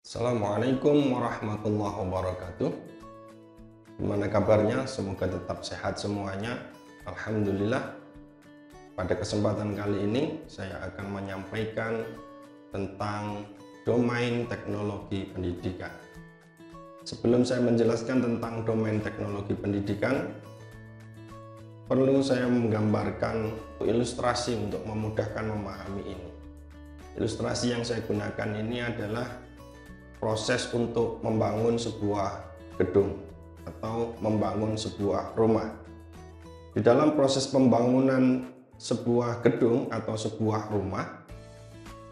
Assalamualaikum warahmatullahi wabarakatuh. Gimana kabarnya? Semoga tetap sehat semuanya. Alhamdulillah. Pada kesempatan kali ini saya akan menyampaikan tentang domain teknologi pendidikan. Sebelum saya menjelaskan tentang domain teknologi pendidikan, perlu saya menggambarkan ilustrasi untuk memudahkan memahami ini. Ilustrasi yang saya gunakan ini adalah proses untuk membangun sebuah gedung atau membangun sebuah rumah. Di dalam proses pembangunan sebuah gedung atau sebuah rumah,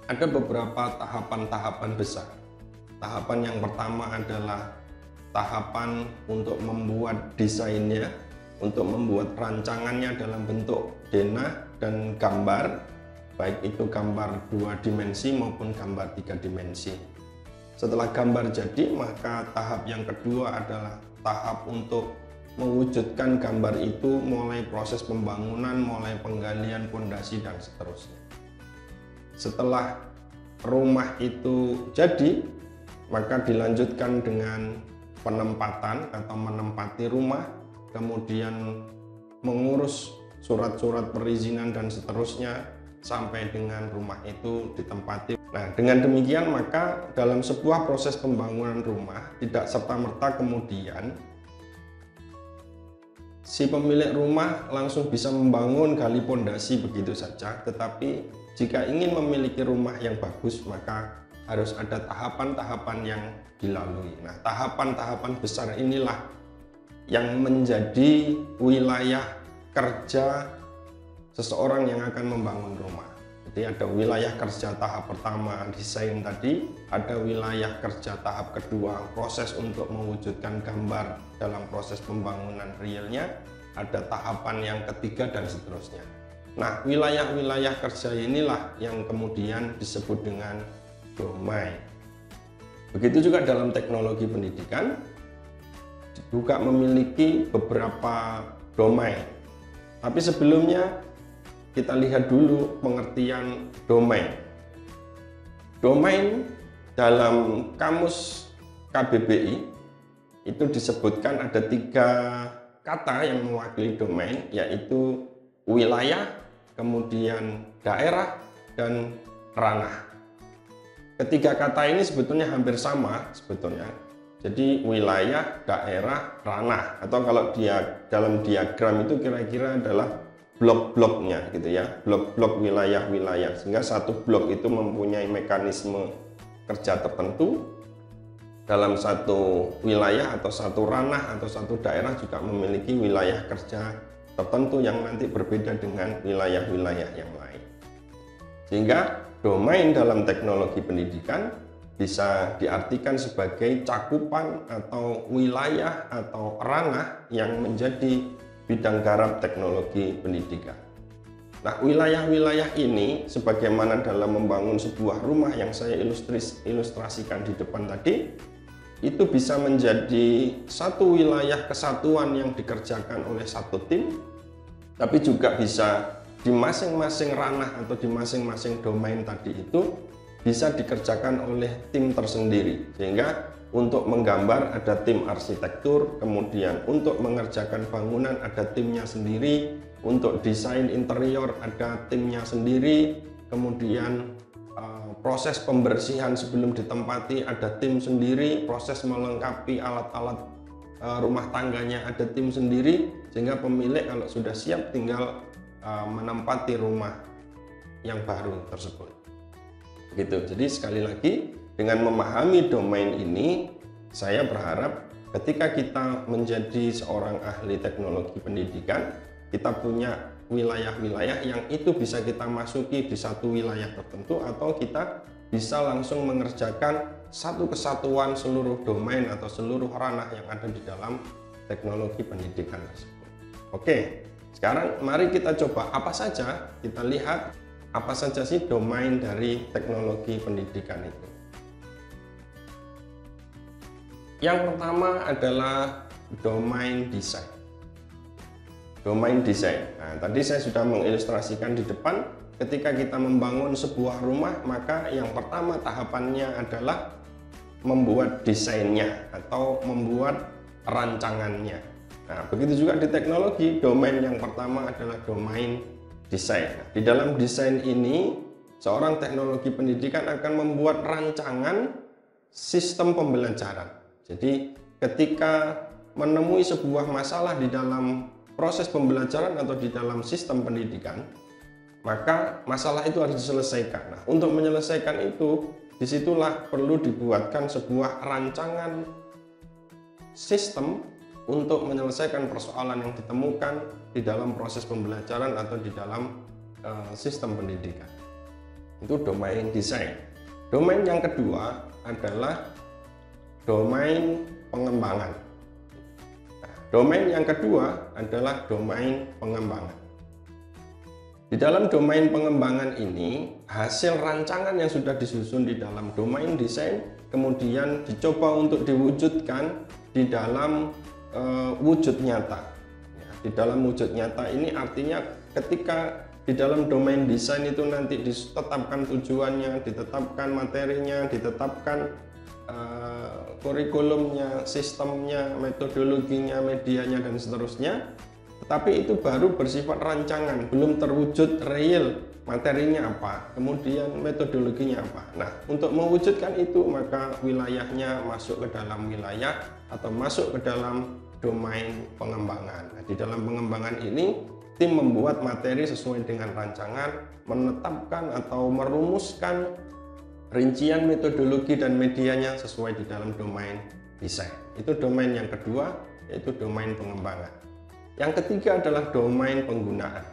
ada beberapa tahapan-tahapan besar. Tahapan yang pertama adalah tahapan untuk membuat desainnya, untuk membuat rancangannya dalam bentuk denah dan gambar, baik itu gambar 2 dimensi maupun gambar 3 dimensi. Setelah gambar jadi, maka tahap yang kedua adalah tahap untuk mewujudkan gambar itu, mulai proses pembangunan, mulai penggalian pondasi dan seterusnya. Setelah rumah itu jadi, maka dilanjutkan dengan penempatan atau menempati rumah, kemudian mengurus surat-surat perizinan dan seterusnya sampai dengan rumah itu ditempati. Nah, dengan demikian maka dalam sebuah proses pembangunan rumah tidak serta-merta kemudian si pemilik rumah langsung bisa membangun gali pondasi begitu saja, tetapi jika ingin memiliki rumah yang bagus maka harus ada tahapan-tahapan yang dilalui. Nah, tahapan-tahapan besar inilah yang menjadi wilayah kerja seseorang yang akan membangun rumah. Jadi ada wilayah kerja tahap pertama desain tadi, ada wilayah kerja tahap kedua proses untuk mewujudkan gambar dalam proses pembangunan realnya, ada tahapan yang ketiga dan seterusnya. Nah, wilayah-wilayah kerja inilah yang kemudian disebut dengan domain. Begitu juga dalam teknologi pendidikan juga memiliki beberapa domain. Tapi sebelumnya kita lihat dulu pengertian domain. Domain dalam kamus KBBI itu disebutkan ada 3 kata yang mewakili domain, yaitu wilayah, kemudian daerah, dan ranah. Ketiga kata ini sebetulnya hampir sama sebetulnya. Jadi wilayah, daerah, ranah, atau kalau dia dalam diagram itu kira-kira adalah blok-bloknya gitu ya, blok-blok wilayah-wilayah, sehingga satu blok itu mempunyai mekanisme kerja tertentu. Dalam satu wilayah atau satu ranah atau satu daerah juga memiliki wilayah kerja tertentu yang nanti berbeda dengan wilayah-wilayah yang lain. Sehingga domain dalam teknologi pendidikan bisa diartikan sebagai cakupan atau wilayah atau ranah yang menjadi bidang garap teknologi pendidikan. Nah, wilayah-wilayah ini sebagaimana dalam membangun sebuah rumah yang saya ilustrasikan di depan tadi, itu bisa menjadi satu wilayah kesatuan yang dikerjakan oleh satu tim, tapi juga bisa di masing-masing ranah atau di masing-masing domain tadi itu bisa dikerjakan oleh tim tersendiri, sehingga untuk menggambar ada tim arsitektur, kemudian untuk mengerjakan bangunan ada timnya sendiri, untuk desain interior ada timnya sendiri, kemudian proses pembersihan sebelum ditempati ada tim sendiri, proses melengkapi alat-alat rumah tangganya ada tim sendiri, sehingga pemilik kalau sudah siap tinggal menempati rumah yang baru tersebut. Begitu. Jadi sekali lagi, dengan memahami domain ini, saya berharap ketika kita menjadi seorang ahli teknologi pendidikan, kita punya wilayah-wilayah yang itu bisa kita masuki di satu wilayah tertentu, atau kita bisa langsung mengerjakan satu kesatuan seluruh domain atau seluruh ranah yang ada di dalam teknologi pendidikan tersebut. Oke, sekarang mari kita coba apa saja, kita lihat apa saja sih domain dari teknologi pendidikan itu. Yang pertama adalah domain desain. Domain desain. Nah, tadi saya sudah mengilustrasikan di depan, ketika kita membangun sebuah rumah, maka yang pertama tahapannya adalah membuat desainnya atau membuat rancangannya. Nah, begitu juga di teknologi, domain yang pertama adalah domain desain. Nah, di dalam desain ini, seorang teknologi pendidikan akan membuat rancangan sistem pembelajaran. Jadi, ketika menemui sebuah masalah di dalam proses pembelajaran atau di dalam sistem pendidikan, maka masalah itu harus diselesaikan. Nah, untuk menyelesaikan itu, disitulah perlu dibuatkan sebuah rancangan sistem untuk menyelesaikan persoalan yang ditemukan di dalam proses pembelajaran atau di dalam sistem pendidikan. Itu domain desain. Domain yang kedua adalah domain pengembangan. Nah, domain yang kedua adalah domain pengembangan. Di dalam domain pengembangan ini, hasil rancangan yang sudah disusun di dalam domain desain kemudian dicoba untuk diwujudkan di dalam wujud nyata. Ya, di dalam wujud nyata ini artinya ketika di dalam domain desain itu nanti ditetapkan tujuannya, ditetapkan materinya, ditetapkan kurikulumnya, sistemnya, metodologinya, medianya, dan seterusnya. Tetapi itu baru bersifat rancangan, belum terwujud real materinya apa, kemudian metodologinya apa. Nah, untuk mewujudkan itu maka wilayahnya masuk ke dalam wilayah atau masuk ke dalam domain pengembangan. Nah, di dalam pengembangan ini tim membuat materi sesuai dengan rancangan, menetapkan atau merumuskan rincian metodologi dan medianya sesuai di dalam domain desain. Itu domain yang kedua, yaitu domain pengembangan. Yang ketiga adalah domain penggunaan.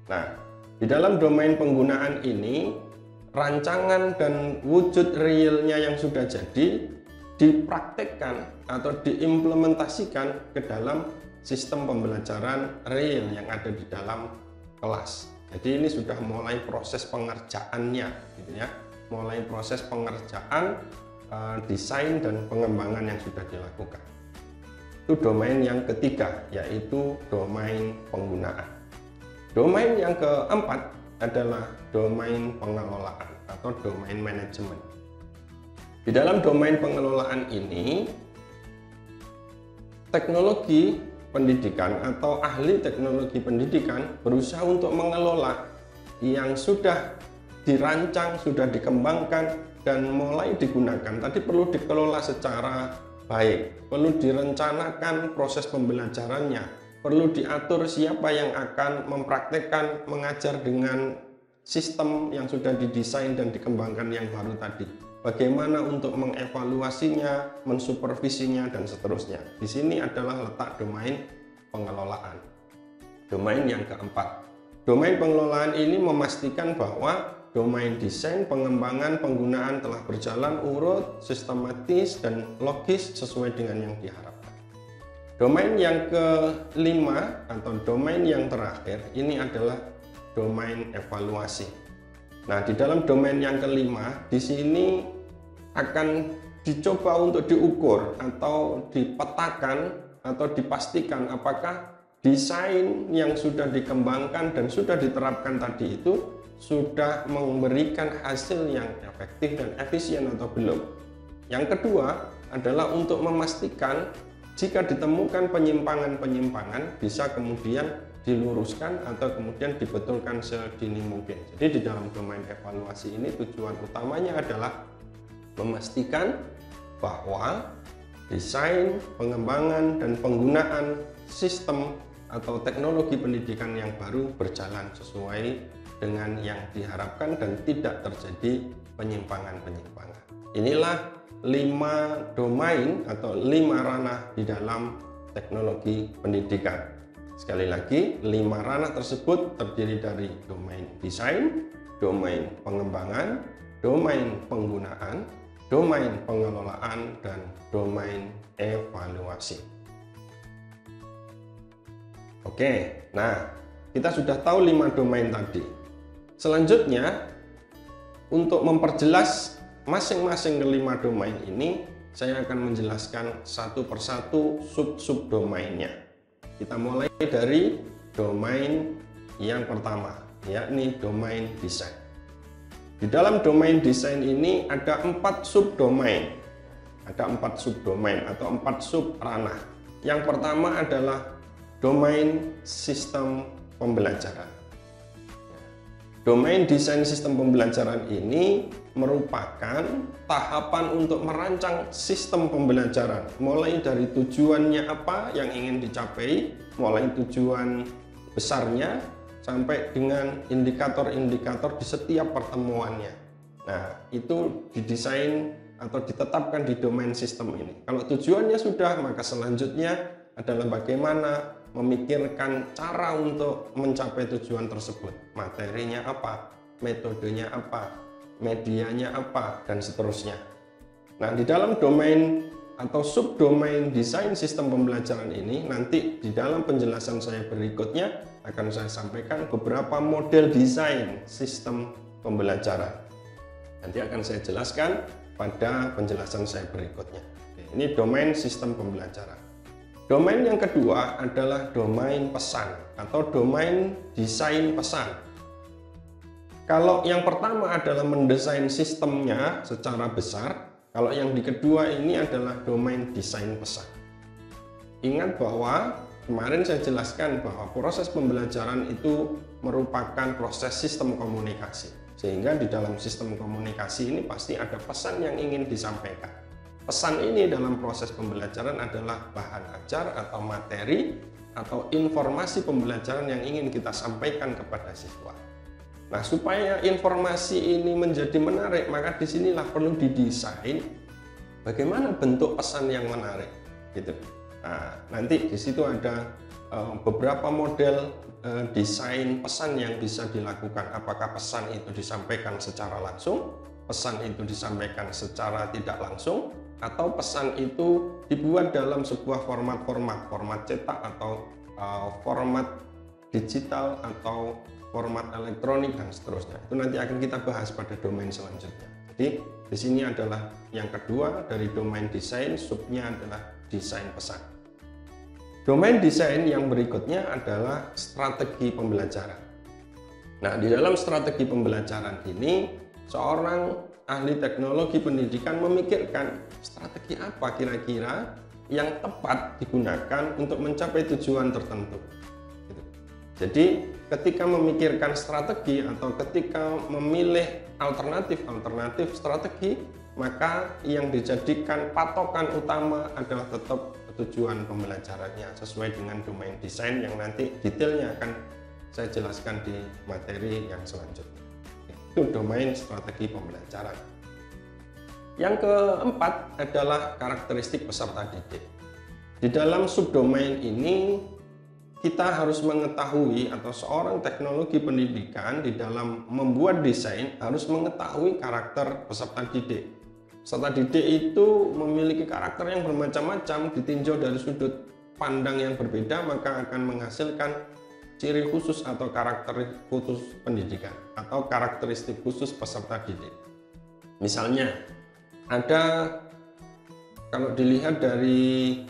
Nah, di dalam domain penggunaan ini, rancangan dan wujud realnya yang sudah jadi dipraktekkan atau diimplementasikan ke dalam sistem pembelajaran real yang ada di dalam kelas. Jadi ini sudah mulai proses pengerjaannya, gitu ya, mulai proses pengerjaan desain dan pengembangan yang sudah dilakukan. Itu domain yang ketiga, yaitu domain penggunaan. Domain yang keempat adalah domain pengelolaan atau domain manajemen. Di dalam domain pengelolaan ini, teknologi pendidikan atau ahli teknologi pendidikan berusaha untuk mengelola yang sudah dirancang, sudah dikembangkan, dan mulai digunakan. Tadi perlu dikelola secara baik, perlu direncanakan proses pembelajarannya, perlu diatur siapa yang akan mempraktekkan mengajar dengan sistem yang sudah didesain dan dikembangkan yang baru tadi. Bagaimana untuk mengevaluasinya, mensupervisinya, dan seterusnya. Di sini adalah letak domain pengelolaan. Domain yang keempat. Domain pengelolaan ini memastikan bahwa domain desain, pengembangan, penggunaan telah berjalan urut, sistematis, dan logis sesuai dengan yang diharapkan. Domain yang kelima atau domain yang terakhir ini adalah domain evaluasi. Nah, di dalam domain yang kelima, di sini akan dicoba untuk diukur atau dipetakan atau dipastikan apakah desain yang sudah dikembangkan dan sudah diterapkan tadi itu sudah memberikan hasil yang efektif dan efisien atau belum. Yang kedua adalah untuk memastikan jika ditemukan penyimpangan-penyimpangan bisa kemudian diluruskan atau kemudian dibetulkan sedini mungkin. Jadi di dalam domain evaluasi ini tujuan utamanya adalah memastikan bahwa desain, pengembangan, dan penggunaan sistem atau teknologi pendidikan yang baru berjalan sesuai dengan yang diharapkan dan tidak terjadi penyimpangan-penyimpangan. Inilah 5 domain atau 5 ranah di dalam teknologi pendidikan. Sekali lagi, 5 ranah tersebut terdiri dari domain desain, domain pengembangan, domain penggunaan, domain pengelolaan, dan domain evaluasi. Oke, nah kita sudah tahu 5 domain tadi. Selanjutnya, untuk memperjelas masing-masing kelima domain ini, saya akan menjelaskan satu persatu sub-domainnya. Kita mulai dari domain yang pertama, yakni domain desain. Di dalam domain desain ini ada 4 subdomain. Ada 4 subdomain atau 4 sub ranah. Yang pertama adalah domain sistem pembelajaran. Domain desain sistem pembelajaran ini merupakan tahapan untuk merancang sistem pembelajaran, mulai dari tujuannya apa yang ingin dicapai, mulai tujuan besarnya sampai dengan indikator-indikator di setiap pertemuannya. Nah, itu didesain atau ditetapkan di domain sistem ini. Kalau tujuannya sudah, maka selanjutnya adalah bagaimana memikirkan cara untuk mencapai tujuan tersebut. Materinya apa, metodenya apa, medianya apa, dan seterusnya. Nah, di dalam domain atau subdomain desain sistem pembelajaran ini, nanti di dalam penjelasan saya berikutnya akan saya sampaikan beberapa model desain sistem pembelajaran. Nanti akan saya jelaskan pada penjelasan saya berikutnya. Ini domain sistem pembelajaran. Domain yang kedua adalah domain pesan atau domain desain pesan. Kalau yang pertama adalah mendesain sistemnya secara besar, kalau yang di kedua ini adalah domain desain pesan. Ingat bahwa kemarin saya jelaskan bahwa proses pembelajaran itu merupakan proses sistem komunikasi. Sehingga di dalam sistem komunikasi ini pasti ada pesan yang ingin disampaikan. Pesan ini dalam proses pembelajaran adalah bahan ajar atau materi atau informasi pembelajaran yang ingin kita sampaikan kepada siswa. Nah, supaya informasi ini menjadi menarik, maka disinilah perlu didesain bagaimana bentuk pesan yang menarik. Gitu. Nah, nanti di situ ada beberapa model desain pesan yang bisa dilakukan. Apakah pesan itu disampaikan secara langsung, pesan itu disampaikan secara tidak langsung, atau pesan itu dibuat dalam sebuah format cetak atau format digital atau format elektronik dan seterusnya. Itu nanti akan kita bahas pada domain selanjutnya. Jadi di sini adalah yang kedua dari domain desain, subnya adalah desain pesan. Domain desain yang berikutnya adalah strategi pembelajaran. Nah, di dalam strategi pembelajaran ini, seorang ahli teknologi pendidikan memikirkan strategi apa kira-kira yang tepat digunakan untuk mencapai tujuan tertentu. Jadi, ketika memikirkan strategi atau ketika memilih alternatif strategi, maka yang dijadikan patokan utama adalah tetap tujuan pembelajarannya sesuai dengan domain desain yang nanti detailnya akan saya jelaskan di materi yang selanjutnya. Itu domain strategi pembelajaran. Yang keempat adalah karakteristik peserta didik. Di dalam subdomain ini kita harus mengetahui atau seorang teknologi pendidikan di dalam membuat desain harus mengetahui karakter peserta didik. Peserta didik itu memiliki karakter yang bermacam-macam, ditinjau dari sudut pandang yang berbeda, maka akan menghasilkan ciri khusus atau karakter khusus pendidikan atau karakteristik khusus peserta didik. Misalnya, ada kalau dilihat dari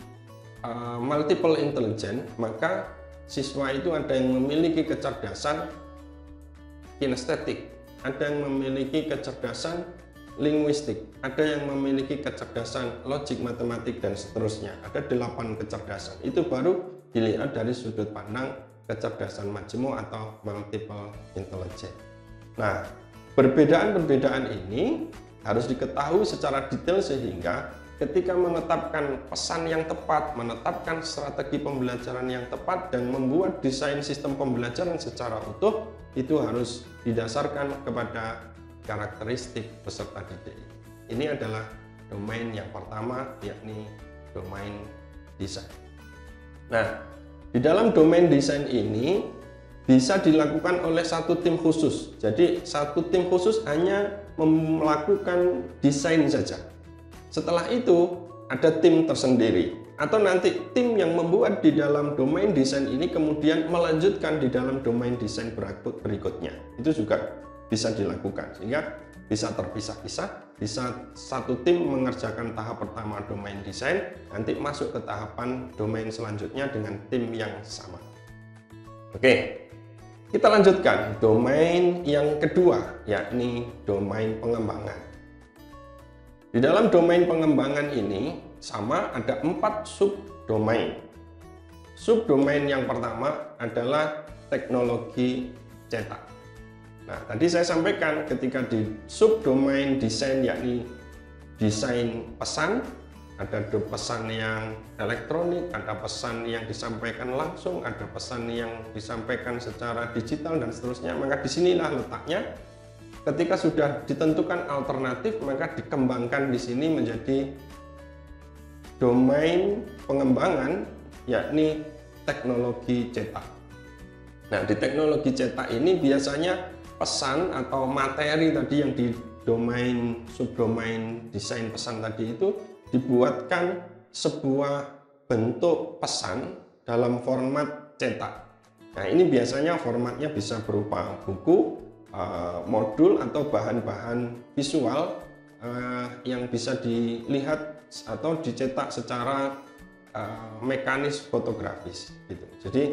multiple intelligence, maka siswa itu ada yang memiliki kecerdasan kinestetik, ada yang memiliki kecerdasan linguistik, ada yang memiliki kecerdasan logik, matematik, dan seterusnya. Ada 8 kecerdasan. Itu baru dilihat dari sudut pandang kecerdasan majemuk atau multiple intelligence. Nah, perbedaan-perbedaan ini harus diketahui secara detail sehingga ketika menetapkan pesan yang tepat, menetapkan strategi pembelajaran yang tepat, dan membuat desain sistem pembelajaran secara utuh, itu harus didasarkan kepada karakteristik peserta didik. Ini adalah domain yang pertama, yakni domain desain. Nah, di dalam domain desain ini bisa dilakukan oleh satu tim khusus. Jadi satu tim khusus hanya melakukan desain saja. Setelah itu ada tim tersendiri, atau nanti tim yang membuat di dalam domain desain ini kemudian melanjutkan di dalam domain desain berikutnya. Itu juga bisa dilakukan, sehingga bisa terpisah-pisah, bisa satu tim mengerjakan tahap pertama domain desain, nanti masuk ke tahapan domain selanjutnya dengan tim yang sama. Oke, kita lanjutkan domain yang kedua, yakni domain pengembangan. Di dalam domain pengembangan ini sama ada 4 subdomain. Subdomain yang pertama adalah teknologi cetak. Nah, tadi saya sampaikan ketika di subdomain desain, yakni desain pesan, ada pesan yang elektronik, ada pesan yang disampaikan langsung, ada pesan yang disampaikan secara digital dan seterusnya. Maka disinilah letaknya. Ketika sudah ditentukan alternatif, maka dikembangkan di sini menjadi domain pengembangan, yakni teknologi cetak. Nah, di teknologi cetak ini biasanya pesan atau materi tadi yang di domain subdomain desain pesan tadi itu dibuatkan sebuah bentuk pesan dalam format cetak. Nah, ini biasanya formatnya bisa berupa buku, modul atau bahan-bahan visual yang bisa dilihat atau dicetak secara mekanis fotografis gitu. Jadi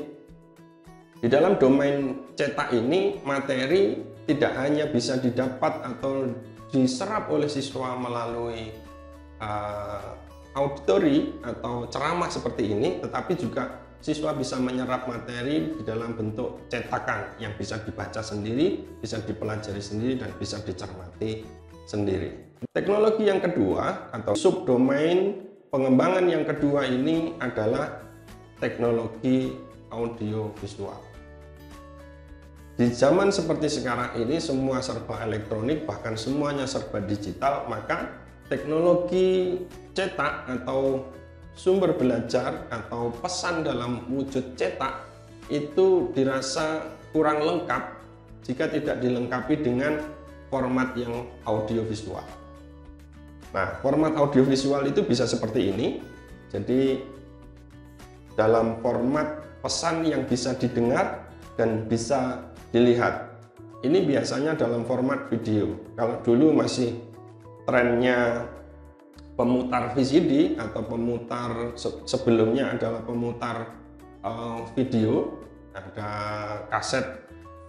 di dalam domain cetak ini materi tidak hanya bisa didapat atau diserap oleh siswa melalui auditori atau ceramah seperti ini, tetapi juga siswa bisa menyerap materi di dalam bentuk cetakan yang bisa dibaca sendiri, bisa dipelajari sendiri, dan bisa dicermati sendiri. Teknologi yang kedua atau subdomain pengembangan yang kedua ini adalah teknologi audiovisual. Di zaman seperti sekarang ini semua serba elektronik, bahkan semuanya serba digital, maka teknologi cetak atau sumber belajar atau pesan dalam wujud cetak itu dirasa kurang lengkap jika tidak dilengkapi dengan format yang audiovisual. Nah, format audiovisual itu bisa seperti ini. Jadi dalam format pesan yang bisa didengar dan bisa dilihat. Ini biasanya dalam format video. Kalau dulu masih trennya pemutar VCD atau pemutar, sebelumnya adalah pemutar video, ada kaset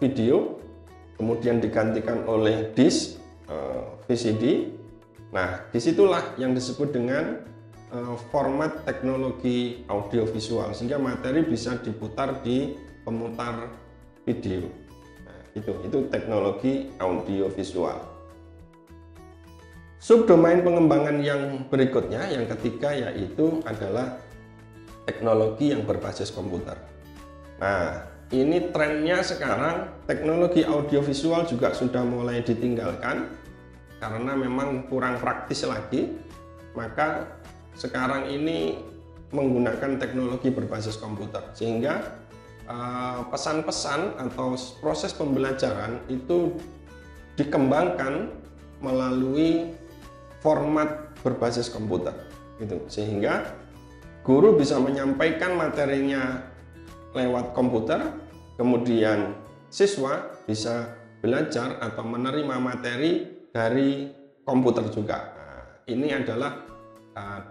video, kemudian digantikan oleh disk VCD. Nah, disitulah yang disebut dengan format teknologi audiovisual, sehingga materi bisa diputar di pemutar video. Nah, itu teknologi audiovisual. Subdomain pengembangan yang berikutnya, yang ketiga, yaitu adalah teknologi yang berbasis komputer. Nah, ini trennya sekarang teknologi audiovisual juga sudah mulai ditinggalkan karena memang kurang praktis lagi. Maka sekarang ini menggunakan teknologi berbasis komputer, sehingga pesan-pesan atau proses pembelajaran itu dikembangkan melalui format berbasis komputer gitu, sehingga guru bisa menyampaikan materinya lewat komputer, kemudian siswa bisa belajar atau menerima materi dari komputer juga. Nah, ini adalah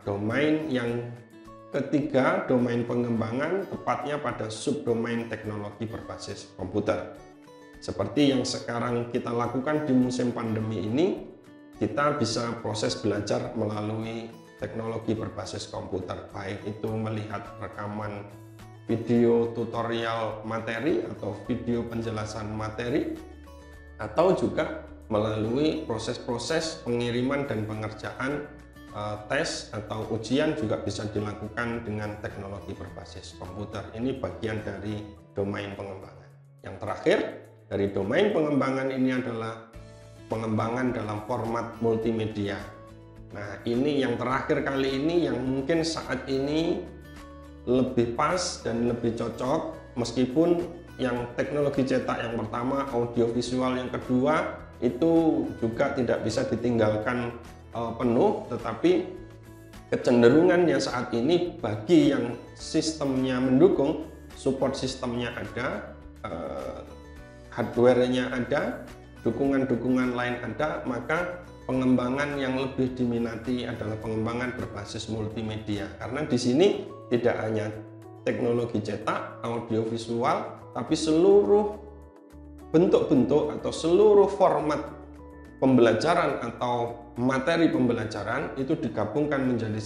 domain yang ketiga, domain pengembangan, tepatnya pada subdomain teknologi berbasis komputer. Seperti yang sekarang kita lakukan di musim pandemi ini, kita bisa proses belajar melalui teknologi berbasis komputer, baik itu melihat rekaman video tutorial materi atau video penjelasan materi, atau juga melalui proses-proses pengiriman dan pengerjaan tes atau ujian juga bisa dilakukan dengan teknologi berbasis komputer. Ini bagian dari domain pengembangan. Yang terakhir dari domain pengembangan ini adalah pengembangan dalam format multimedia. Nah, ini yang terakhir kali ini yang mungkin saat ini lebih pas dan lebih cocok, meskipun yang teknologi cetak yang pertama, audiovisual yang kedua itu juga tidak bisa ditinggalkan penuh, tetapi kecenderungannya saat ini bagi yang sistemnya mendukung, support sistemnya ada, hardware-nya ada, dukungan-dukungan lain ada, maka pengembangan yang lebih diminati adalah pengembangan berbasis multimedia, karena di sini tidak hanya teknologi cetak, audiovisual, tapi seluruh bentuk-bentuk atau seluruh format pembelajaran atau materi pembelajaran itu digabungkan menjadi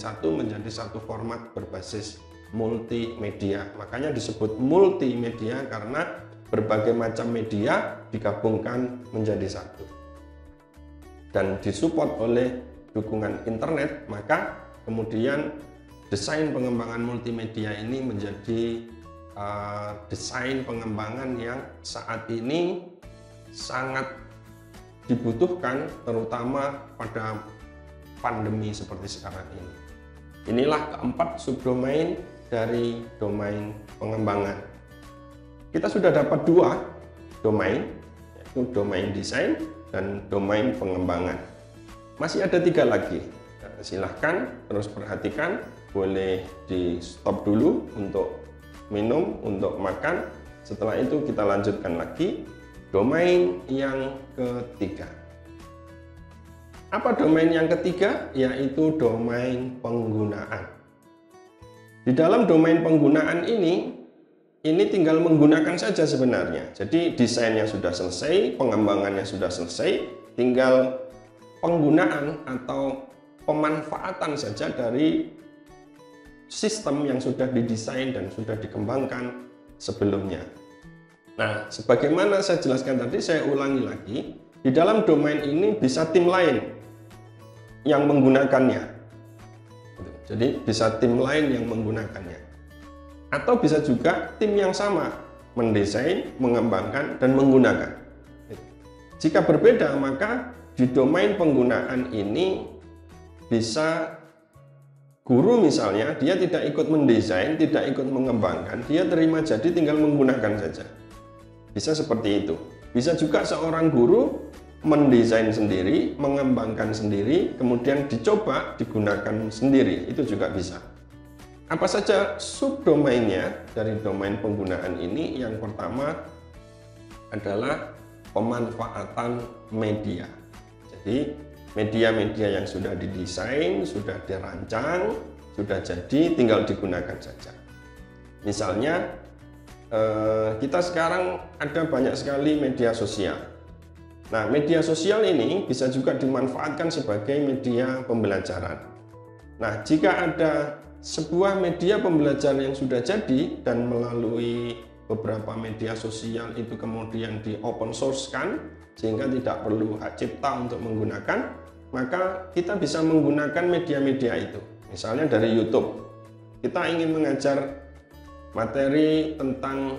satu format berbasis multimedia. Makanya disebut multimedia karena berbagai macam media digabungkan menjadi satu. Dan disupport oleh dukungan internet, maka kemudian desain pengembangan multimedia ini menjadi desain pengembangan yang saat ini sangat dibutuhkan, terutama pada pandemi seperti sekarang ini. Inilah keempat subdomain dari domain pengembangan. Kita sudah dapat 2 domain, yaitu domain desain dan domain pengembangan. Masih ada 3 lagi. Silahkan terus perhatikan, boleh di stop dulu untuk minum, untuk makan. Setelah itu kita lanjutkan lagi domain yang ketiga. Apa domain yang ketiga? Yaitu domain penggunaan. Di dalam domain penggunaan ini tinggal menggunakan saja sebenarnya. Jadi desainnya sudah selesai, pengembangannya sudah selesai, tinggal penggunaan atau pemanfaatan saja dari sistem yang sudah didesain dan sudah dikembangkan sebelumnya. Nah, sebagaimana saya jelaskan tadi, saya ulangi lagi, di dalam domain ini bisa tim lain yang menggunakannya. Jadi bisa tim lain yang menggunakannya. Atau bisa juga tim yang sama mendesain, mengembangkan, dan menggunakan. Jika berbeda, maka di domain penggunaan ini bisa guru misalnya, dia tidak ikut mendesain, tidak ikut mengembangkan, dia terima jadi tinggal menggunakan saja. Bisa seperti itu. Bisa juga seorang guru mendesain sendiri, mengembangkan sendiri, kemudian dicoba digunakan sendiri, itu juga bisa. Apa saja subdomainnya dari domain penggunaan ini? Yang pertama adalah pemanfaatan media. Jadi media-media yang sudah didesain, sudah dirancang, sudah jadi, tinggal digunakan saja. Misalnya kita sekarang ada banyak sekali media sosial. Nah, media sosial ini bisa juga dimanfaatkan sebagai media pembelajaran. Nah, jika ada sebuah media pembelajaran yang sudah jadi dan melalui beberapa media sosial itu kemudian di open source kan, sehingga tidak perlu hak cipta untuk menggunakan, maka kita bisa menggunakan media-media itu. Misalnya dari YouTube, kita ingin mengajar materi tentang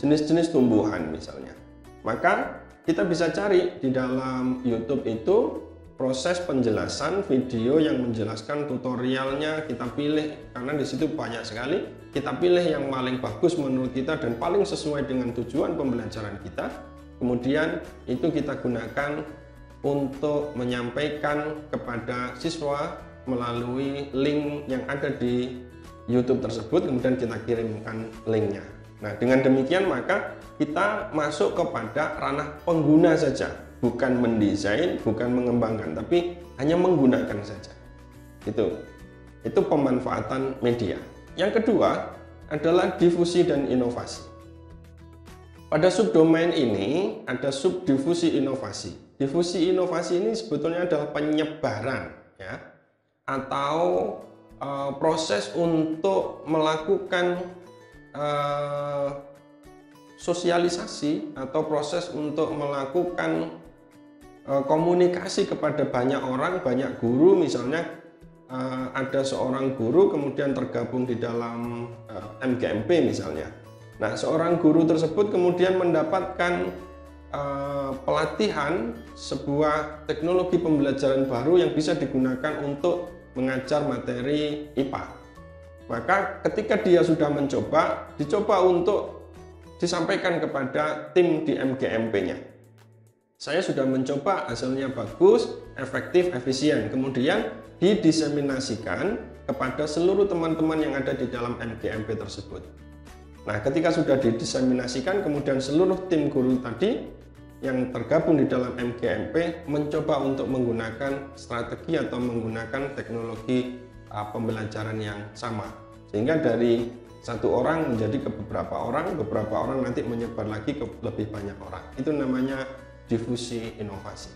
jenis-jenis tumbuhan misalnya, maka kita bisa cari di dalam YouTube itu proses penjelasan video yang menjelaskan tutorialnya, kita pilih karena di situ banyak sekali, kita pilih yang paling bagus menurut kita dan paling sesuai dengan tujuan pembelajaran kita. Kemudian itu kita gunakan untuk menyampaikan kepada siswa melalui link yang ada di YouTube tersebut, kemudian kita kirimkan linknya. Nah, dengan demikian maka kita masuk kepada ranah pengguna saja, bukan mendesain, bukan mengembangkan, tapi hanya menggunakan saja. Itu pemanfaatan media. Yang kedua adalah difusi dan inovasi. Pada subdomain ini ada subdifusi inovasi. Difusi inovasi ini sebetulnya adalah penyebaran, ya, atau proses untuk melakukan sosialisasi atau proses untuk melakukan komunikasi kepada banyak orang, banyak guru. Misalnya ada seorang guru kemudian tergabung di dalam MGMP misalnya. Nah, seorang guru tersebut kemudian mendapatkan pelatihan sebuah teknologi pembelajaran baru yang bisa digunakan untuk mengajar materi IPA. Maka ketika dia sudah dicoba untuk disampaikan kepada tim di MGMP-nya. Saya sudah mencoba, hasilnya bagus, efektif, efisien. Kemudian didiseminasikan kepada seluruh teman-teman yang ada di dalam MGMP tersebut. Nah, ketika sudah didiseminasikan, kemudian seluruh tim guru tadi yang tergabung di dalam MGMP mencoba untuk menggunakan strategi atau menggunakan teknologi pembelajaran yang sama, sehingga dari satu orang menjadi ke beberapa orang nanti menyebar lagi ke lebih banyak orang. Itu namanya difusi inovasi.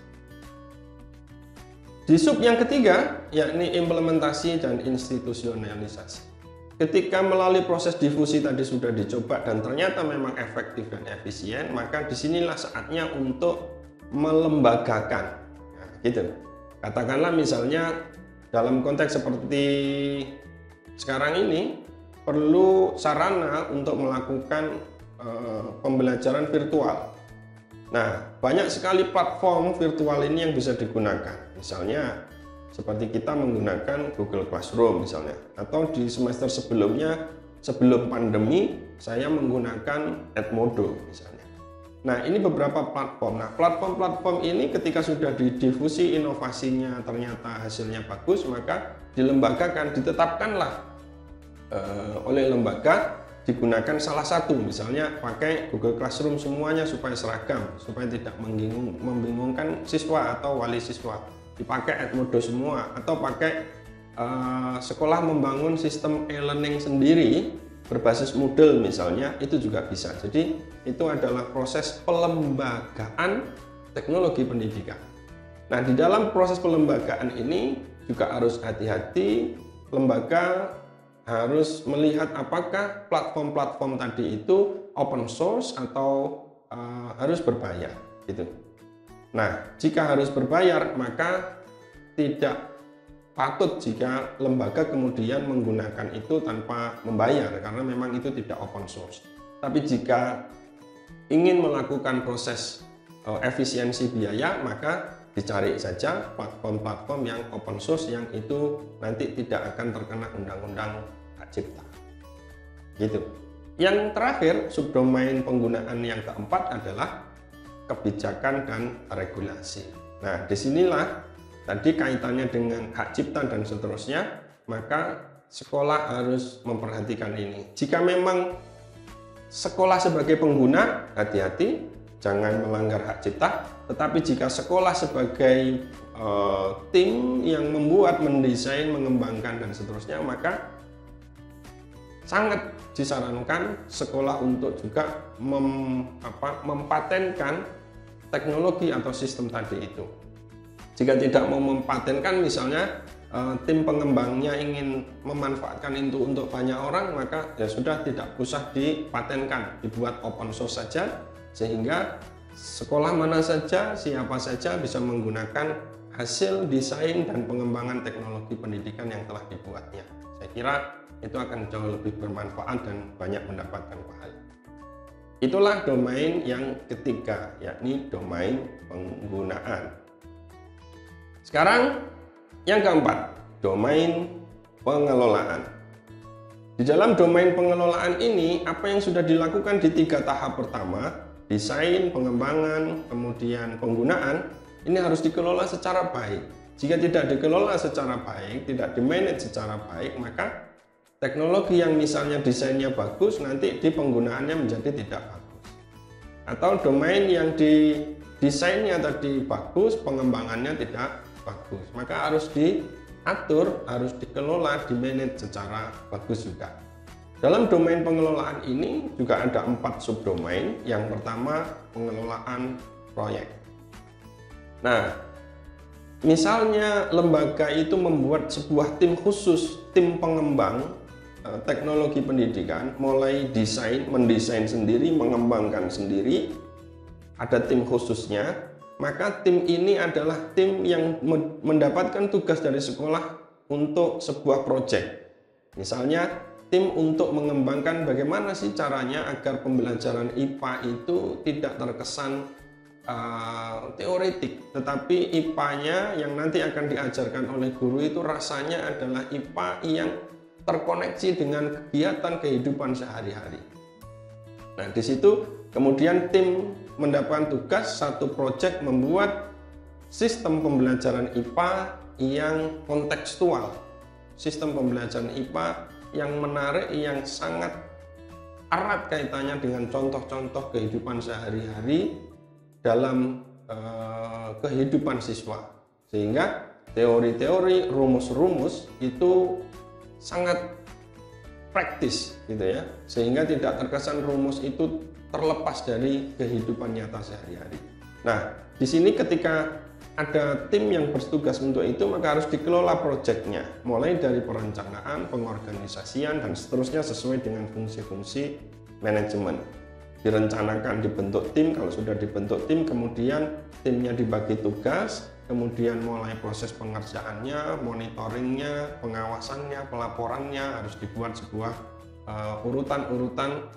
Di sub yang ketiga, yakni implementasi dan institusionalisasi. Ketika melalui proses difusi tadi sudah dicoba dan ternyata memang efektif dan efisien, maka disinilah saatnya untuk melembagakan. Nah, gitu. Katakanlah misalnya dalam konteks seperti sekarang ini, perlu sarana untuk melakukan pembelajaran virtual. Nah, banyak sekali platform virtual ini yang bisa digunakan. Misalnya seperti kita menggunakan Google Classroom misalnya, atau di semester sebelumnya, sebelum pandemi, saya menggunakan Edmodo misalnya. Nah, ini beberapa platform. Nah, platform-platform ini ketika sudah didifusi inovasinya ternyata hasilnya bagus, maka dilembagakan, ditetapkanlah oleh lembaga, digunakan salah satu, misalnya pakai Google Classroom semuanya supaya seragam, supaya tidak membingungkan siswa atau wali siswa. Dipakai Edmodo semua, atau pakai sekolah membangun sistem e-learning sendiri berbasis Moodle misalnya, itu juga bisa. Jadi itu adalah proses pelembagaan teknologi pendidikan. Nah, di dalam proses pelembagaan ini juga harus hati-hati, lembaga harus melihat apakah platform-platform tadi itu open source atau harus berbayar gitu. Nah, jika harus berbayar maka tidak patut jika lembaga kemudian menggunakan itu tanpa membayar karena memang itu tidak open source. Tapi jika ingin melakukan proses efisiensi biaya, maka dicari saja platform-platform yang open source yang itu nanti tidak akan terkena undang-undang hak cipta. Gitu. Yang terakhir, subdomain penggunaan yang keempat adalah kebijakan dan regulasi. Nah, disinilah tadi kaitannya dengan hak cipta dan seterusnya, maka sekolah harus memperhatikan ini. Jika memang sekolah sebagai pengguna, hati-hati, jangan melanggar hak cipta. Tetapi jika sekolah sebagai tim yang membuat, mendesain, mengembangkan dan seterusnya, maka sangat disarankan sekolah untuk juga mempatenkan teknologi atau sistem tadi itu. Jika tidak mau mempatenkan, misalnya tim pengembangnya ingin memanfaatkan itu untuk banyak orang, maka ya sudah, tidak usah dipatenkan, dibuat open source saja, sehingga sekolah mana saja, siapa saja bisa menggunakan hasil desain dan pengembangan teknologi pendidikan yang telah dibuatnya. Saya kira itu akan jauh lebih bermanfaat dan banyak mendapatkan pahala. Itulah domain yang ketiga, yakni domain penggunaan. Sekarang yang keempat, domain pengelolaan. Di dalam domain pengelolaan ini, apa yang sudah dilakukan di 3 tahap pertama, desain, pengembangan, kemudian penggunaan, ini harus dikelola secara baik. Jika tidak dikelola secara baik, tidak dimanage secara baik, maka teknologi yang misalnya desainnya bagus, nanti di penggunaannya menjadi tidak bagus. Atau domain yang di desainnya tadi bagus, pengembangannya tidak bagus. Maka harus diatur, harus dikelola, dimanage secara bagus juga. Dalam domain pengelolaan ini juga ada 4 subdomain. Yang pertama, pengelolaan proyek. Nah, misalnya lembaga itu membuat sebuah tim khusus, tim pengembang teknologi pendidikan, mulai desain, mendesain sendiri, mengembangkan sendiri, ada tim khususnya, maka tim ini adalah tim yang mendapatkan tugas dari sekolah untuk sebuah proyek. Misalnya, tim untuk mengembangkan bagaimana sih caranya agar pembelajaran IPA itu tidak terkesan teoretik, tetapi IPA-nya yang nanti akan diajarkan oleh guru itu rasanya adalah IPA yang terkoneksi dengan kegiatan kehidupan sehari-hari. Nah, di situ kemudian tim mendapatkan tugas satu proyek membuat sistem pembelajaran IPA yang kontekstual, sistem pembelajaran IPA yang menarik, yang sangat erat kaitannya dengan contoh-contoh kehidupan sehari-hari dalam kehidupan siswa, sehingga teori-teori, rumus-rumus itu sangat praktis gitu ya, sehingga tidak terkesan rumus itu terlepas dari kehidupan nyata sehari-hari. Nah, di sini ketika ada tim yang bertugas untuk itu, maka harus dikelola proyeknya, mulai dari perencanaan, pengorganisasian, dan seterusnya sesuai dengan fungsi-fungsi manajemen. Direncanakan dibentuk tim, kalau sudah dibentuk tim, kemudian timnya dibagi tugas, kemudian mulai proses pengerjaannya, monitoringnya, pengawasannya, pelaporannya, harus dibuat sebuah urutan-urutan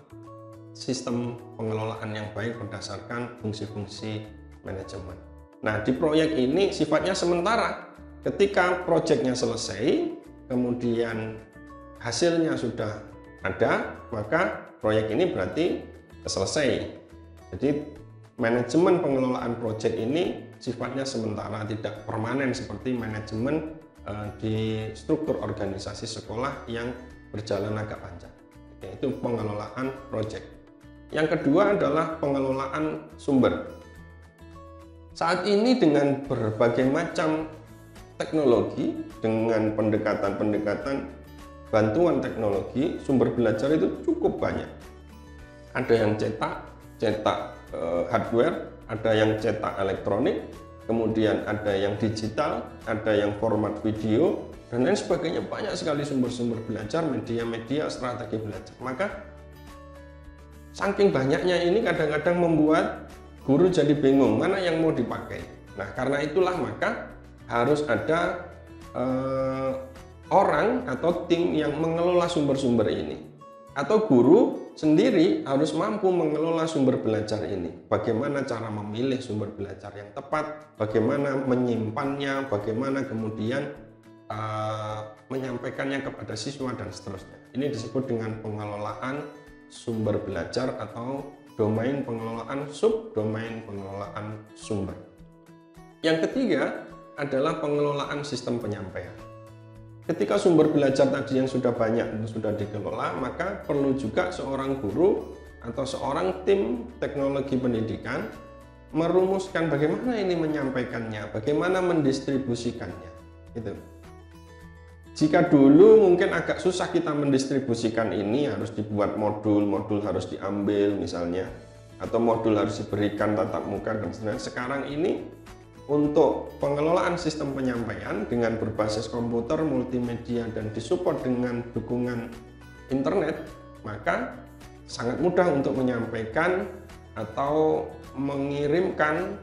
sistem pengelolaan yang baik berdasarkan fungsi-fungsi manajemen. Nah, di proyek ini sifatnya sementara. Ketika proyeknya selesai, kemudian hasilnya sudah ada, maka proyek ini berarti selesai. Jadi manajemen pengelolaan proyek ini sifatnya sementara, tidak permanen seperti manajemen di struktur organisasi sekolah yang berjalan agak panjang, yaitu pengelolaan proyek. Yang kedua adalah pengelolaan sumber. Saat ini dengan berbagai macam teknologi, dengan pendekatan-pendekatan bantuan teknologi, sumber belajar itu cukup banyak. Ada yang cetak hardware, ada yang cetak elektronik, kemudian ada yang digital, ada yang format video, dan lain sebagainya. Banyak sekali sumber-sumber belajar, media-media, strategi belajar. Maka saking banyaknya ini kadang-kadang membuat guru jadi bingung mana yang mau dipakai. Nah, karena itulah maka harus ada orang atau tim yang mengelola sumber-sumber ini. Atau guru sendiri harus mampu mengelola sumber belajar ini. Bagaimana cara memilih sumber belajar yang tepat, bagaimana menyimpannya, bagaimana kemudian menyampaikannya kepada siswa dan seterusnya. Ini disebut dengan pengelolaan sumber belajar atau domain pengelolaan, subdomain pengelolaan sumber. Yang ketiga adalah pengelolaan sistem penyampaian. Ketika sumber belajar tadi yang sudah banyak itu sudah dikelola, maka perlu juga seorang guru atau seorang tim teknologi pendidikan merumuskan bagaimana ini menyampaikannya, bagaimana mendistribusikannya. Gitu. Jika dulu mungkin agak susah kita mendistribusikan ini, harus dibuat modul harus diambil misalnya, atau modul harus diberikan tatap muka dan sebagainya. Sekarang ini untuk pengelolaan sistem penyampaian dengan berbasis komputer, multimedia, dan disupport dengan dukungan internet, maka sangat mudah untuk menyampaikan atau mengirimkan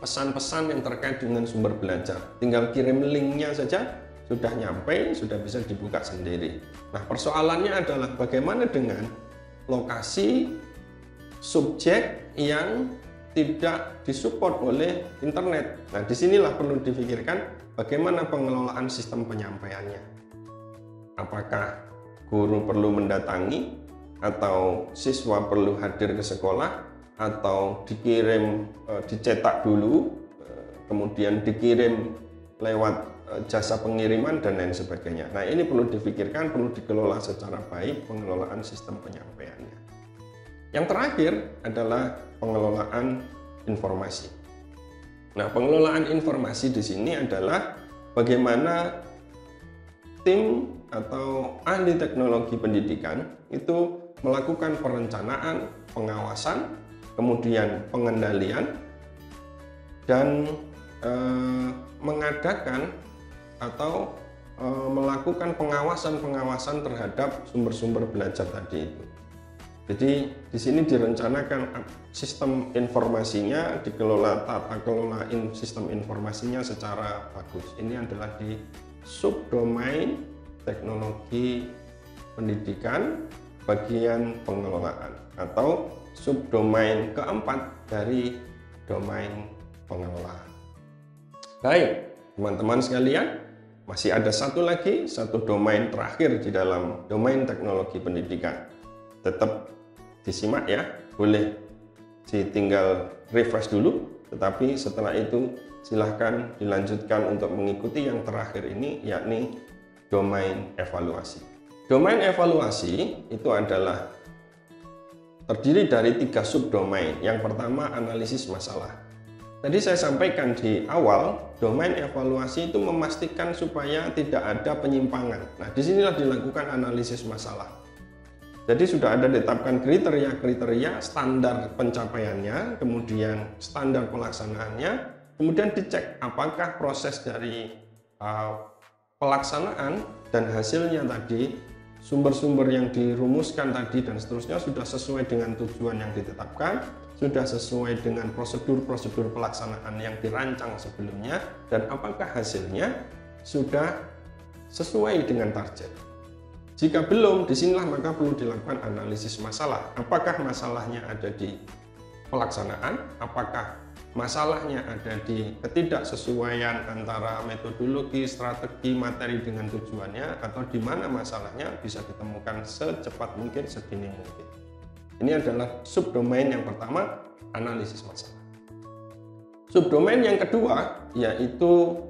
pesan-pesan yang terkait dengan sumber belajar. Tinggal kirim linknya saja, sudah nyampe, sudah bisa dibuka sendiri. Nah, persoalannya adalah bagaimana dengan lokasi subjek yang tidak disupport oleh internet. Nah, disinilah perlu difikirkan bagaimana pengelolaan sistem penyampaiannya. Apakah guru perlu mendatangi, atau siswa perlu hadir ke sekolah, atau dikirim, dicetak dulu, kemudian dikirim lewat jasa pengiriman dan lain sebagainya. Nah, ini perlu difikirkan, perlu dikelola secara baik pengelolaan sistem penyampaiannya. Yang terakhir adalah pengelolaan informasi. Nah, pengelolaan informasi di sini adalah bagaimana tim atau ahli teknologi pendidikan itu melakukan perencanaan, pengawasan, kemudian pengendalian, dan mengadakan atau melakukan pengawasan terhadap sumber-sumber belajar tadi itu. Jadi di sini direncanakan sistem informasinya, dikelola tata kelola sistem informasinya secara bagus. Ini adalah di subdomain teknologi pendidikan bagian pengelolaan atau subdomain keempat dari domain pengelolaan. Baik, teman-teman sekalian, masih ada satu domain terakhir di dalam domain teknologi pendidikan. Tetap disimak ya, boleh tinggal refresh dulu, tetapi setelah itu silahkan dilanjutkan untuk mengikuti yang terakhir ini, yakni domain evaluasi. Domain evaluasi itu adalah terdiri dari 3 subdomain. Yang pertama, analisis masalah. Tadi saya sampaikan di awal, domain evaluasi itu memastikan supaya tidak ada penyimpangan. Nah, disinilah dilakukan analisis masalah. Jadi sudah ada ditetapkan kriteria-kriteria, standar pencapaiannya, kemudian standar pelaksanaannya, kemudian dicek apakah proses dari pelaksanaan dan hasilnya tadi, sumber-sumber yang dirumuskan tadi dan seterusnya sudah sesuai dengan tujuan yang ditetapkan, sudah sesuai dengan prosedur-prosedur pelaksanaan yang dirancang sebelumnya, dan apakah hasilnya sudah sesuai dengan target. Jika belum, disinilah maka perlu dilakukan analisis masalah. Apakah masalahnya ada di pelaksanaan? Apakah masalahnya ada di ketidaksesuaian antara metodologi, strategi, materi dengan tujuannya? Atau di mana masalahnya bisa ditemukan secepat mungkin, sedini mungkin. Ini adalah subdomain yang pertama, analisis masalah. Subdomain yang kedua yaitu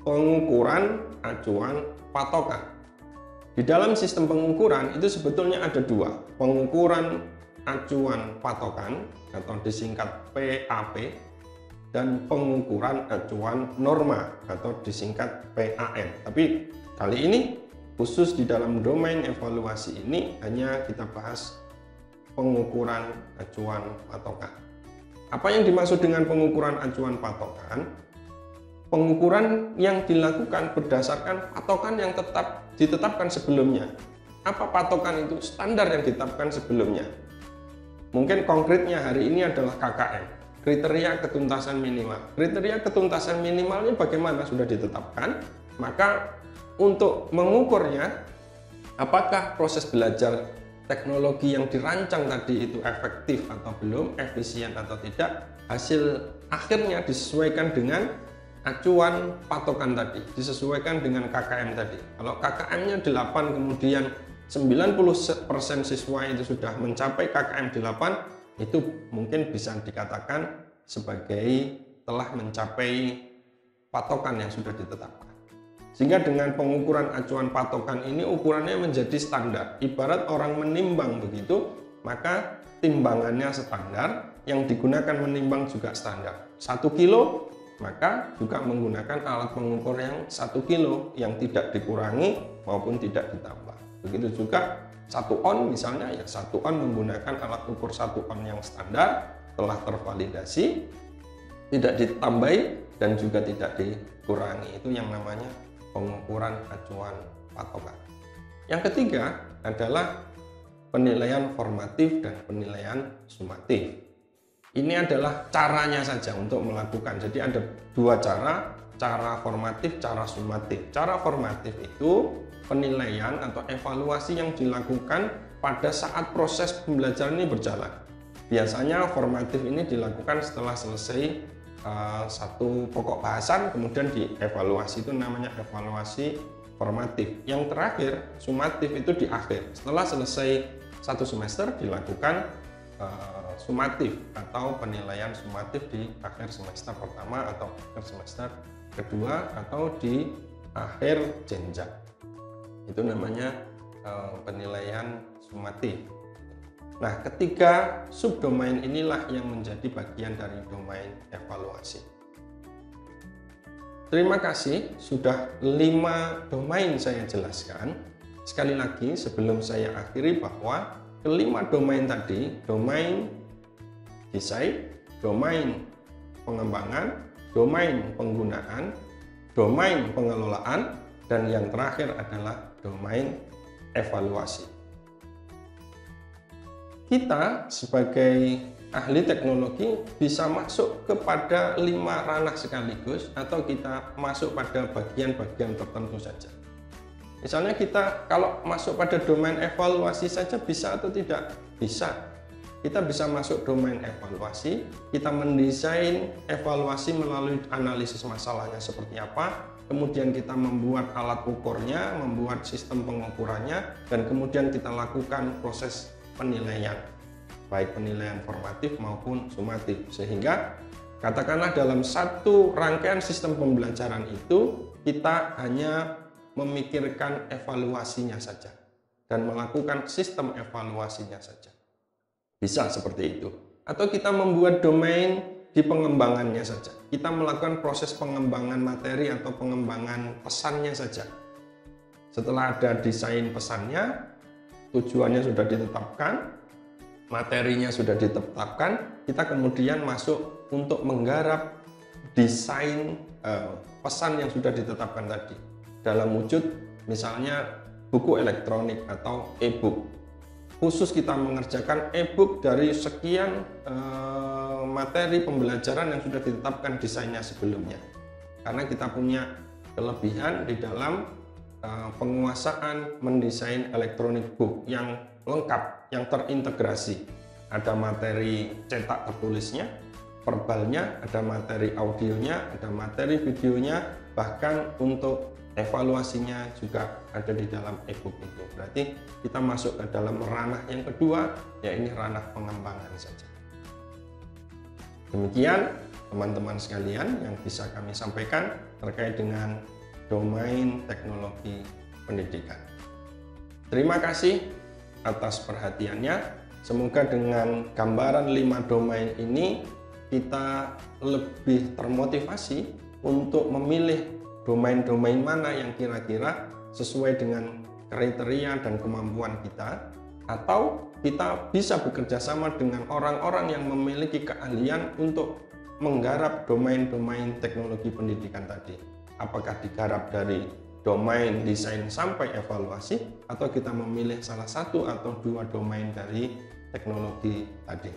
pengukuran acuan patokan. Di dalam sistem pengukuran itu sebetulnya ada dua, pengukuran acuan patokan atau disingkat PAP dan pengukuran acuan norma atau disingkat PAN. Tapi kali ini khusus di dalam domain evaluasi ini hanya kita bahas pengukuran acuan patokan. Apa yang dimaksud dengan pengukuran acuan patokan? Pengukuran yang dilakukan berdasarkan patokan yang ditetapkan sebelumnya. Apa patokan itu? Standar yang ditetapkan sebelumnya. Mungkin konkretnya hari ini adalah KKM, kriteria ketuntasan minimal. Kriteria ketuntasan minimalnya bagaimana? Sudah ditetapkan, maka untuk mengukurnya apakah proses belajar teknologi yang dirancang tadi itu efektif atau belum, efisien atau tidak, hasil akhirnya disesuaikan dengan acuan patokan tadi, disesuaikan dengan KKM tadi. Kalau KKM-nya 8, kemudian 90% siswa itu sudah mencapai KKM 8, itu mungkin bisa dikatakan sebagai telah mencapai patokan yang sudah ditetapkan. Sehingga dengan pengukuran acuan patokan ini ukurannya menjadi standar. Ibarat orang menimbang begitu, maka timbangannya standar, yang digunakan menimbang juga standar. 1 kilo maka juga menggunakan alat pengukur yang 1 kilo yang tidak dikurangi maupun tidak ditambah. Begitu juga 1 on misalnya, ya 1 on menggunakan alat ukur 1 on yang standar, telah tervalidasi, tidak ditambahi dan juga tidak dikurangi. Itu yang namanya pengukuran acuan patokan. Yang ketiga adalah penilaian formatif dan penilaian sumatif. Ini adalah caranya saja untuk melakukan. Jadi ada dua cara formatif, cara sumatif. Cara formatif itu penilaian atau evaluasi yang dilakukan pada saat proses pembelajaran ini berjalan. Biasanya formatif ini dilakukan setelah selesai satu pokok bahasan, kemudian dievaluasi, itu namanya evaluasi formatif. Yang terakhir, sumatif, itu di akhir. Setelah selesai satu semester dilakukan sumatif atau penilaian sumatif di akhir semester pertama atau akhir semester kedua atau di akhir jenjang. Itu namanya penilaian sumatif. Nah, ketiga subdomain inilah yang menjadi bagian dari domain evaluasi. Terima kasih, sudah 5 domain saya jelaskan. Sekali lagi sebelum saya akhiri bahwa kelima domain tadi, domain desain, domain pengembangan, domain penggunaan, domain pengelolaan, dan yang terakhir adalah domain evaluasi. Kita sebagai ahli teknologi bisa masuk kepada 5 ranah sekaligus atau kita masuk pada bagian-bagian tertentu saja. Misalnya kita kalau masuk pada domain evaluasi saja bisa atau tidak? Bisa. Kita bisa masuk domain evaluasi, kita mendesain evaluasi melalui analisis masalahnya seperti apa, kemudian kita membuat alat ukurnya, membuat sistem pengukurannya, dan kemudian kita lakukan proses penilaian, baik penilaian formatif maupun sumatif. Sehingga katakanlah dalam satu rangkaian sistem pembelajaran itu kita hanya memikirkan evaluasinya saja dan melakukan sistem evaluasinya saja. Bisa seperti itu. Atau kita membuat domain di pengembangannya saja. Kita melakukan proses pengembangan materi atau pengembangan pesannya saja. Setelah ada desain pesannya, tujuannya sudah ditetapkan, materinya sudah ditetapkan, kita kemudian masuk untuk menggarap desain pesan yang sudah ditetapkan tadi dalam wujud misalnya buku elektronik atau e-book. Khusus kita mengerjakan e-book dari sekian materi pembelajaran yang sudah ditetapkan desainnya sebelumnya. Karena kita punya kelebihan di dalam penguasaan mendesain elektronik book yang lengkap, yang terintegrasi. Ada materi cetak tertulisnya, verbalnya, ada materi audionya, ada materi videonya, bahkan untuk evaluasinya juga ada di dalam e-book itu. Berarti kita masuk ke dalam ranah yang kedua, ya ini ranah pengembangan saja. Demikian teman-teman sekalian yang bisa kami sampaikan terkait dengan domain teknologi pendidikan. Terima kasih atas perhatiannya. Semoga dengan gambaran 5 domain ini kita lebih termotivasi untuk memilih domain-domain mana yang kira-kira sesuai dengan kriteria dan kemampuan kita, atau kita bisa bekerja sama dengan orang-orang yang memiliki keahlian untuk menggarap domain-domain teknologi pendidikan tadi. Apakah digarap dari domain desain sampai evaluasi, atau kita memilih salah satu atau 2 domain dari teknologi tadi.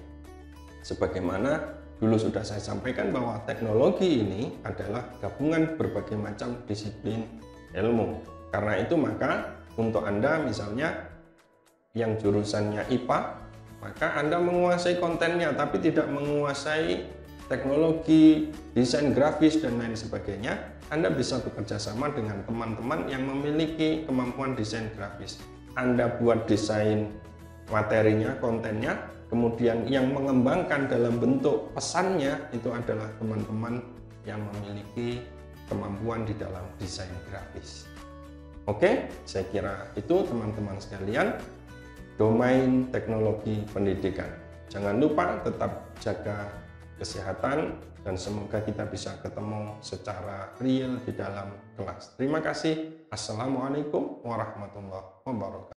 Sebagaimana dulu sudah saya sampaikan bahwa teknologi ini adalah gabungan berbagai macam disiplin ilmu. Karena itu maka untuk Anda misalnya yang jurusannya IPA, maka Anda menguasai kontennya tapi tidak menguasai teknologi, desain grafis dan lain sebagainya, Anda bisa bekerja sama dengan teman-teman yang memiliki kemampuan desain grafis. Anda buat desain materinya, kontennya, kemudian yang mengembangkan dalam bentuk pesannya itu adalah teman-teman yang memiliki kemampuan di dalam desain grafis. Oke, saya kira itu teman-teman sekalian, domain teknologi pendidikan. Jangan lupa tetap jaga kesehatan dan semoga kita bisa ketemu secara real di dalam kelas. Terima kasih. Assalamualaikum warahmatullahi wabarakatuh.